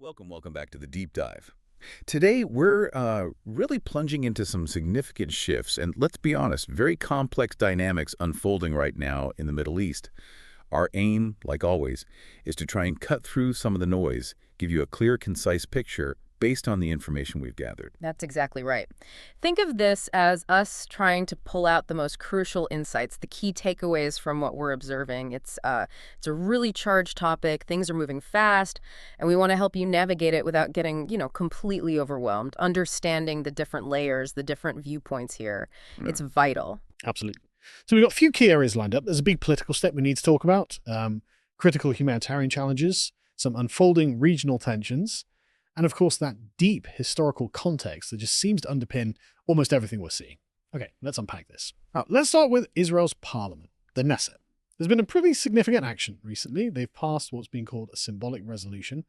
Welcome back to the deep dive. Today, we're really plunging into some significant shifts, and let's be honest, very complex dynamics unfolding right now in the Middle East. Our aim, like always, is to try and cut through some of the noise, give you a clear, concise picture based on the information we've gathered. That's exactly right. Think of this as us trying to pull out the most crucial insights, the key takeaways from what we're observing. It's a really charged topic. Things are moving fast, and we want to help you navigate it without getting, completely overwhelmed. Understanding the different layers, the different viewpoints here, it's vital. Absolutely. So we've got a few key areas lined up. There's a big political step we need to talk about, critical humanitarian challenges, some unfolding regional tensions, and of course that deep historical context that just seems to underpin almost everything we're seeing. Okay, let's unpack this. Now, let's start with Israel's parliament, the Knesset. There's been a pretty significant action recently. They've passed what's been called a symbolic resolution.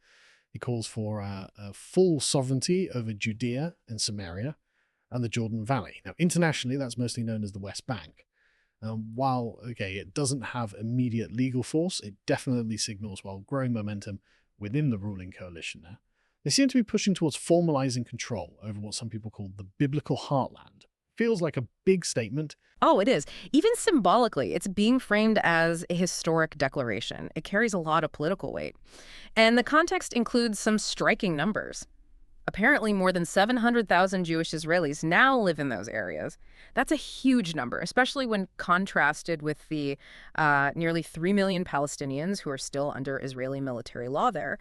It calls for a full sovereignty over Judea and Samaria and the Jordan Valley. Now, internationally, that's mostly known as the West Bank. While, it doesn't have immediate legal force, it definitely signals growing momentum within the ruling coalition now. They seem to be pushing towards formalizing control over what some people call the biblical heartland. Feels like a big statement. Oh, it is. Even symbolically, it's being framed as a historic declaration. It carries a lot of political weight. And the context includes some striking numbers. Apparently, more than 700,000 Jewish Israelis now live in those areas. That's a huge number, especially when contrasted with the nearly 3 million Palestinians who are still under Israeli military law there.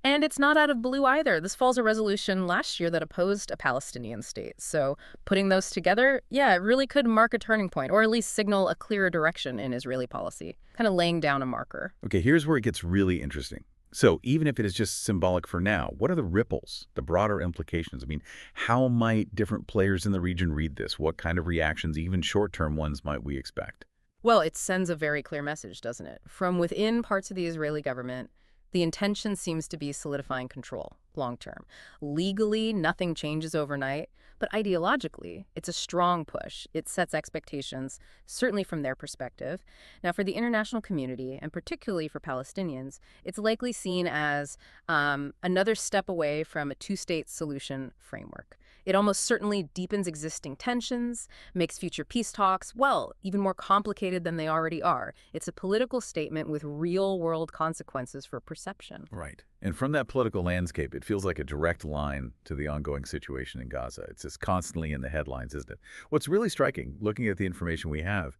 And it's not out of blue either. This follows a resolution last year that opposed a Palestinian state. So putting those together, it really could mark a turning point, or at least signal a clearer direction in Israeli policy, kind of laying down a marker. Okay, here's where it gets really interesting. So even if it is just symbolic for now, what are the ripples, the broader implications? I mean, how might different players in the region read this? What kind of reactions, even short-term ones, might we expect? Well, it sends a very clear message, doesn't it? From within parts of the Israeli government, the intention seems to be solidifying control long-term. Legally, nothing changes overnight, but ideologically, it's a strong push. It sets expectations, certainly from their perspective. Now, for the international community, and particularly for Palestinians, it's likely seen as another step away from a two-state solution framework. It almost certainly deepens existing tensions, makes future peace talks, even more complicated than they already are. It's a political statement with real-world consequences for perception. Right. And from that political landscape, it feels like a direct line to the ongoing situation in Gaza. It's just constantly in the headlines, isn't it? What's really striking, looking at the information we have,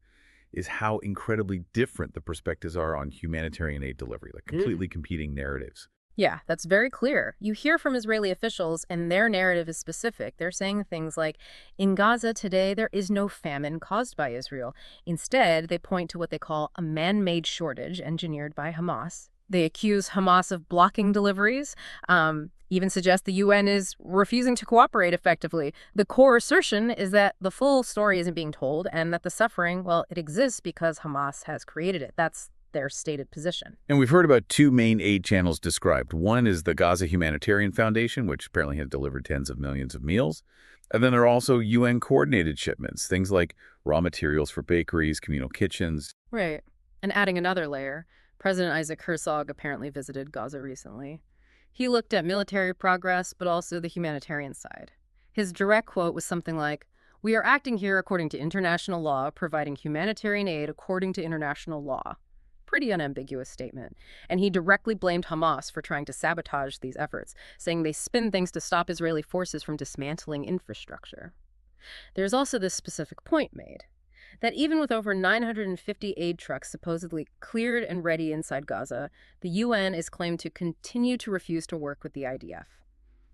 is how incredibly different the perspectives are on humanitarian aid delivery, like completely competing narratives. Yeah, that's very clear. You hear from Israeli officials, and their narrative is specific. They're saying things like, in Gaza today, there is no famine caused by Israel. Instead, they point to what they call a man-made shortage engineered by Hamas. They accuse Hamas of blocking deliveries, even suggest the UN is refusing to cooperate effectively. The core assertion is that the full story isn't being told, and that the suffering, it exists because Hamas has created it. That's their stated position. And we've heard about two main aid channels described. One is the Gaza Humanitarian Foundation, which apparently has delivered tens of millions of meals. And then there are also UN-coordinated shipments, things like raw materials for bakeries, communal kitchens. Right. And adding another layer, President Isaac Herzog apparently visited Gaza recently. He looked at military progress, but also the humanitarian side. His direct quote was something like, "We are acting here according to international law, providing humanitarian aid according to international law." Pretty unambiguous statement. And he directly blamed Hamas for trying to sabotage these efforts, saying they spin things to stop Israeli forces from dismantling infrastructure. There's also this specific point made, that even with over 950 aid trucks supposedly cleared and ready inside Gaza, the UN is claimed to continue to refuse to work with the IDF.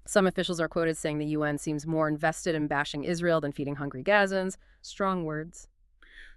Some officials are quoted saying the UN seems more invested in bashing Israel than feeding hungry Gazans. Strong words.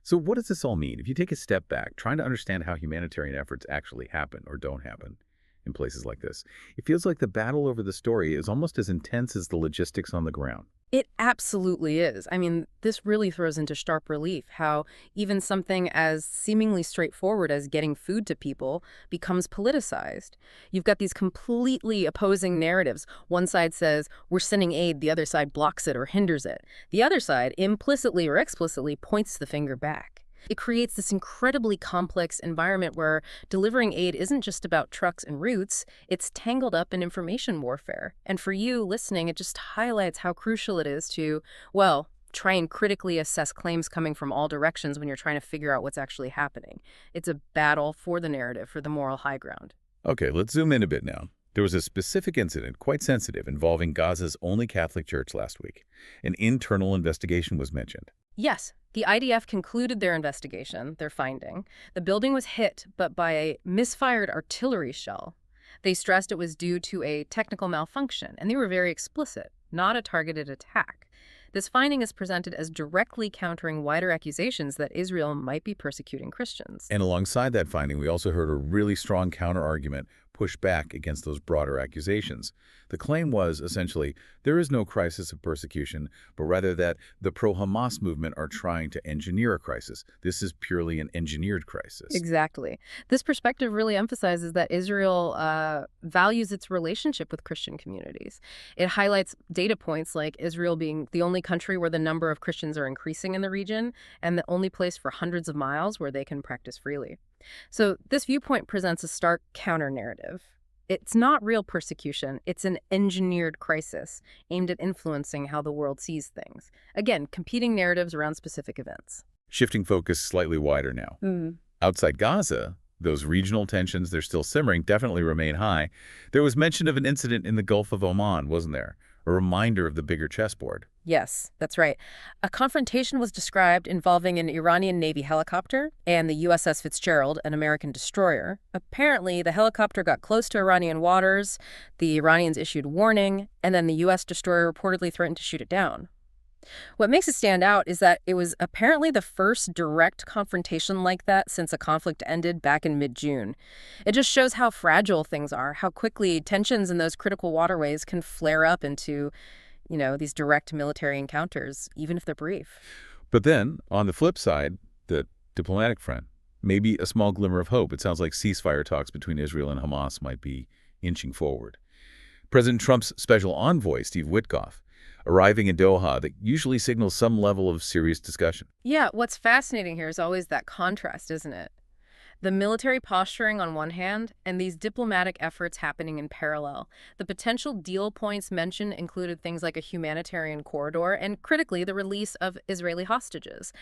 So what does this all mean? If you take a step back, trying to understand how humanitarian efforts actually happen or don't happen in places like this, it feels like the battle over the story is almost as intense as the logistics on the ground. It absolutely is. I mean, this really throws into sharp relief how even something as seemingly straightforward as getting food to people becomes politicized. You've got these completely opposing narratives. One side says, we're sending aid, the other side blocks it or hinders it. The other side, implicitly or explicitly, points the finger back. It creates this incredibly complex environment where delivering aid isn't just about trucks and routes, it's tangled up in information warfare. And for you listening, it just highlights how crucial it is to, well, try and critically assess claims coming from all directions when you're trying to figure out what's actually happening. It's a battle for the narrative, for the moral high ground. Okay, let's zoom in a bit now. There was a specific incident, quite sensitive, involving Gaza's only Catholic church last week. An internal investigation was mentioned. Yes, the IDF concluded their investigation, their finding. The building was hit, but by a misfired artillery shell. They stressed it was due to a technical malfunction, and they were very explicit, not a targeted attack. This finding is presented as directly countering wider accusations that Israel might be persecuting Christians. And alongside that finding, we also heard a really strong counter-argument push back against those broader accusations. The claim was, essentially, there is no crisis of persecution, but rather that the pro-Hamas movement are trying to engineer a crisis. This is purely an engineered crisis. Exactly. This perspective really emphasizes that Israel values its relationship with Christian communities. It highlights data points like Israel being the only country where the number of Christians are increasing in the region and the only place for hundreds of miles where they can practice freely. So this viewpoint presents a stark counter-narrative. It's not real persecution, it's an engineered crisis aimed at influencing how the world sees things. Again, competing narratives around specific events. Shifting focus slightly wider now. Outside Gaza, those regional tensions, they're still simmering, definitely remain high. There was mention of an incident in the Gulf of Oman, wasn't there? A reminder of the bigger chessboard. Yes, that's right. A confrontation was described involving an Iranian Navy helicopter and the USS Fitzgerald, an American destroyer. Apparently, the helicopter got close to Iranian waters, the Iranians issued warning, and then the U.S. destroyer reportedly threatened to shoot it down. What makes it stand out is that it was apparently the first direct confrontation like that since a conflict ended back in mid-June. It just shows how fragile things are, how quickly tensions in those critical waterways can flare up into, these direct military encounters, even if they're brief. But then, on the flip side, the diplomatic front, maybe a small glimmer of hope. It sounds like ceasefire talks between Israel and Hamas might be inching forward. President Trump's special envoy, Steve Witkoff, arriving in Doha, that usually signals some level of serious discussion. Yeah, what's fascinating here is always that contrast, isn't it? The military posturing on one hand, and these diplomatic efforts happening in parallel. The potential deal points mentioned included things like a humanitarian corridor and, critically, the release of Israeli hostages.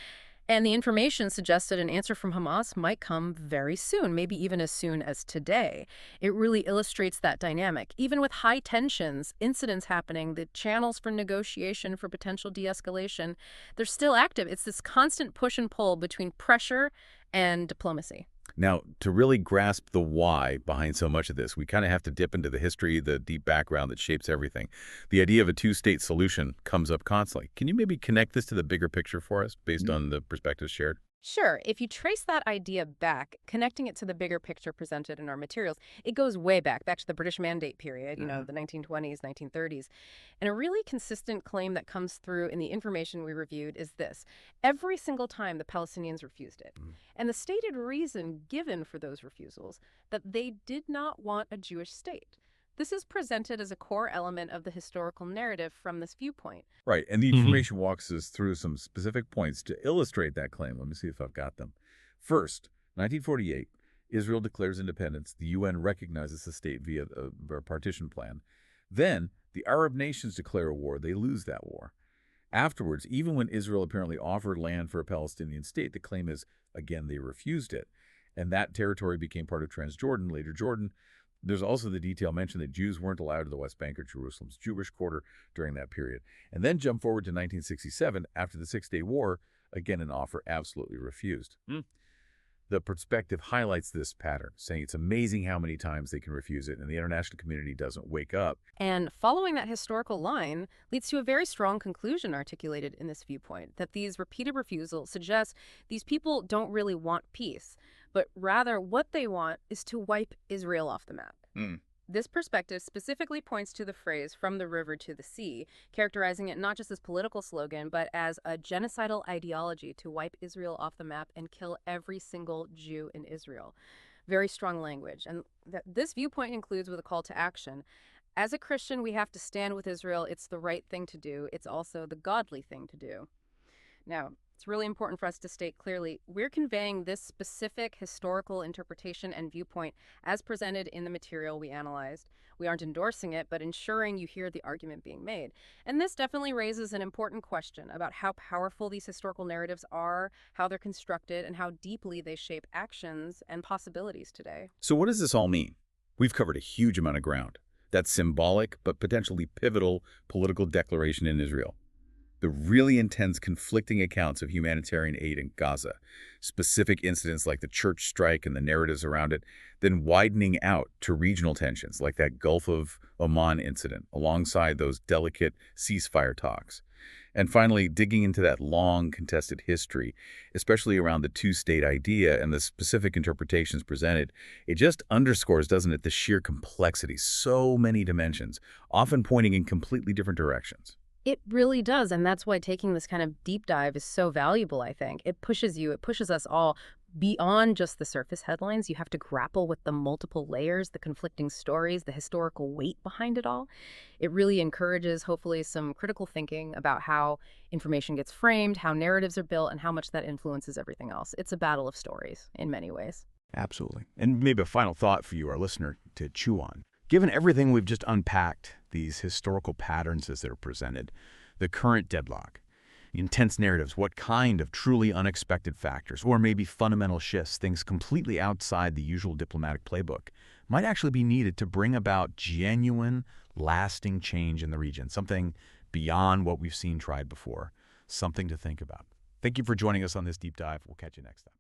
And the information suggested an answer from Hamas might come very soon, maybe even as soon as today. It really illustrates that dynamic. Even with high tensions, incidents happening, the channels for negotiation for potential de-escalation, they're still active. It's this constant push and pull between pressure and diplomacy. Now, to really grasp the why behind so much of this, we kind of have to dip into the history, the deep background that shapes everything. The idea of a two-state solution comes up constantly. Can you maybe connect this to the bigger picture for us based on the perspectives shared? Sure. If you trace that idea back, connecting it to the bigger picture presented in our materials, it goes way back to the British Mandate period, the 1920s, 1930s. And a really consistent claim that comes through in the information we reviewed is this. Every single time the Palestinians refused it. And the stated reason given for those refusals, that they did not want a Jewish state. This is presented as a core element of the historical narrative from this viewpoint. Right, and the information walks us through some specific points to illustrate that claim. Let me see if I've got them. First, 1948, Israel declares independence. The UN recognizes the state via a partition plan. Then, the Arab nations declare a war. They lose that war. Afterwards, even when Israel apparently offered land for a Palestinian state, the claim is, again, they refused it. And that territory became part of Transjordan, later Jordan. There's also the detail mentioned that Jews weren't allowed to the West Bank or Jerusalem's Jewish quarter during that period. And then jump forward to 1967, after the Six-Day War, again an offer absolutely refused. The perspective highlights this pattern, saying it's amazing how many times they can refuse it, and the international community doesn't wake up. And following that historical line leads to a very strong conclusion articulated in this viewpoint, that these repeated refusals suggest these people don't really want peace, but rather what they want is to wipe Israel off the map. This perspective specifically points to the phrase "from the river to the sea," characterizing it not just as a political slogan, but as a genocidal ideology to wipe Israel off the map and kill every single Jew in Israel. Very strong language. And this viewpoint includes with a call to action. As a Christian, we have to stand with Israel. It's the right thing to do. It's also the godly thing to do. Now, It's really important for us to state clearly we're conveying this specific historical interpretation and viewpoint as presented in the material we analyzed. We aren't endorsing it, but ensuring you hear the argument being made. And this definitely raises an important question about how powerful these historical narratives are, how they're constructed, and how deeply they shape actions and possibilities today. So what does this all mean? We've covered a huge amount of ground. That symbolic but potentially pivotal political declaration in Israel. The really intense conflicting accounts of humanitarian aid in Gaza, specific incidents like the church strike and the narratives around it, then widening out to regional tensions like that Gulf of Oman incident, alongside those delicate ceasefire talks. And finally, digging into that long contested history, especially around the two-state idea and the specific interpretations presented, it just underscores, doesn't it, the sheer complexity, so many dimensions, often pointing in completely different directions. It really does, and that's why taking this kind of deep dive is so valuable, I think. It pushes us all beyond just the surface headlines. You have to grapple with the multiple layers, the conflicting stories, the historical weight behind it all. It really encourages, hopefully, some critical thinking about how information gets framed, how narratives are built, and how much that influences everything else. It's a battle of stories in many ways. Absolutely. And maybe a final thought for you, our listener, to chew on. Given everything we've just unpacked, these historical patterns as they're presented, the current deadlock, the intense narratives, what kind of truly unexpected factors, or maybe fundamental shifts, things completely outside the usual diplomatic playbook, might actually be needed to bring about genuine, lasting change in the region, something beyond what we've seen tried before, something to think about. Thank you for joining us on this deep dive. We'll catch you next time.